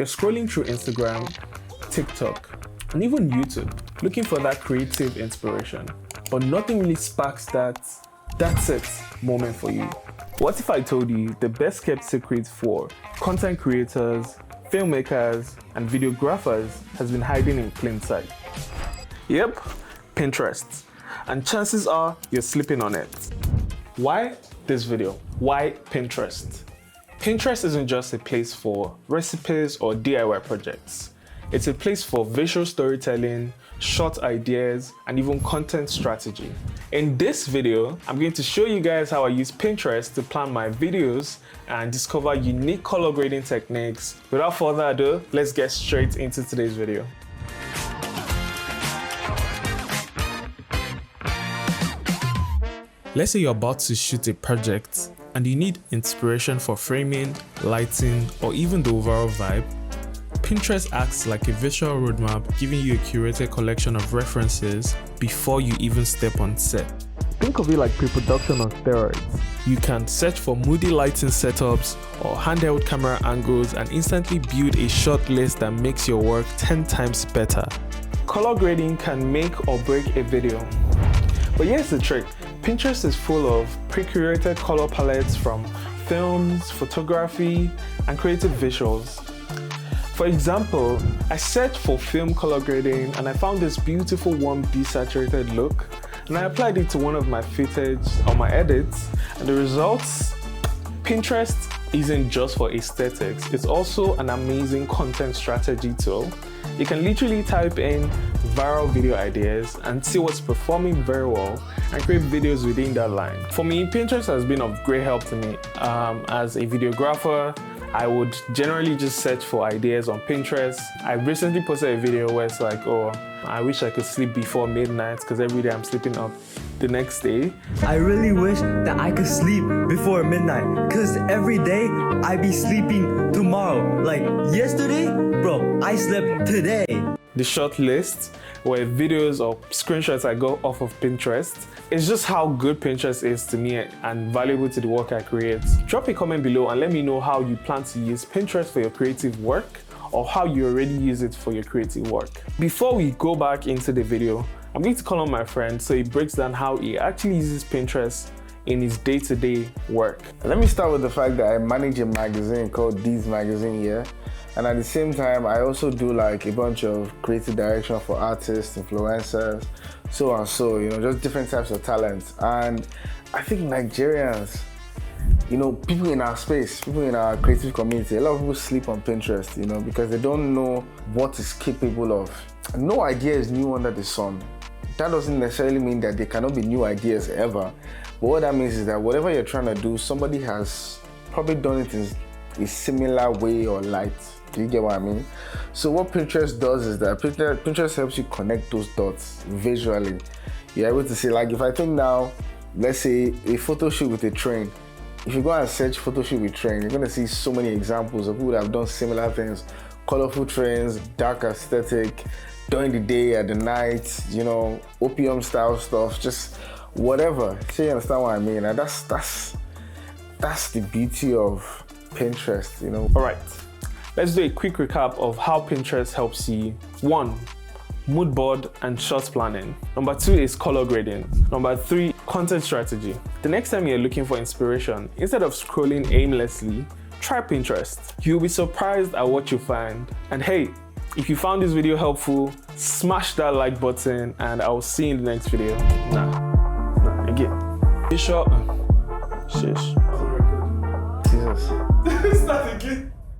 You're scrolling through Instagram, TikTok, and even YouTube, looking for that creative inspiration, but nothing really sparks that's it moment for you. What if I told you the best kept secret for content creators, filmmakers, and videographers has been hiding in plain sight? Yep, Pinterest. And chances are you're sleeping on it. Why this video? Why Pinterest? Pinterest isn't just a place for recipes or DIY projects. It's a place for visual storytelling, short ideas, and even content strategy. In this video, I'm going to show you guys how I use Pinterest to plan my videos and discover unique color grading techniques. Without further ado, let's get straight into today's video. Let's say you're about to shoot a project and you need inspiration for framing, lighting, or even the overall vibe. Pinterest acts like a visual roadmap, giving you a curated collection of references before you even step on set. Think of it like pre-production on steroids. You can search for moody lighting setups or handheld camera angles and instantly build a short list that makes your work 10 times better. Color grading can make or break a video. But here's the trick. Pinterest is full of pre-curated color palettes from films, photography, and creative visuals. For example, I searched for film color grading and I found this beautiful warm desaturated look, and I applied it to one of my footage or my edits, and the results? Pinterest isn't just for aesthetics, it's also an amazing content strategy tool. You can literally type in viral video ideas and see what's performing very well and create videos within that line. For me, Pinterest has been of great help to me. As a videographer, I would generally just search for ideas on Pinterest. I recently posted a video where it's like, oh, I wish I could sleep before midnight because every day I'm sleeping up the next day. I really wish that I could sleep before midnight because every day I be sleeping tomorrow. Like yesterday, bro, I slept today. The short list where videos or screenshots I got off of Pinterest. It's just how good Pinterest is to me and valuable to the work I create. Drop a comment below and let me know how you plan to use Pinterest for your creative work or how you already use it for your creative work. Before we go back into the video, I'm going to call on my friend so he breaks down how he actually uses Pinterest in his day-to-day work. Let me start with the fact that I manage a magazine called Deez Magazine here. And at the same time, I also do like a bunch of creative direction for artists, influencers, so and so, just different types of talents. And I think Nigerians, people in our space, people in our creative community, a lot of people sleep on Pinterest, because they don't know what it's capable of. No idea is new under the sun. That doesn't necessarily mean that there cannot be new ideas ever. But what that means is that whatever you're trying to do, somebody has probably done it in a similar way or light. Do you get what I mean? So what Pinterest does is that Pinterest helps you connect those dots visually. You're able to see, like if I think now, let's say a photo shoot with a train. If you go and search photo shoot with train, you're gonna see so many examples of people that have done similar things. Colorful trains, dark aesthetic, during the day, at the night, opium style stuff, just whatever. So you understand what I mean? And that's the beauty of Pinterest, All right. Let's do a quick recap of how Pinterest helps you. 1. Mood board and short planning. Number 2 is color grading. Number 3, content strategy. The next time you're looking for inspiration, instead of scrolling aimlessly, try Pinterest. You'll be surprised at what you find. And hey, if you found this video helpful, smash that like button and I'll see you in the next video. Again. Shish. Jesus.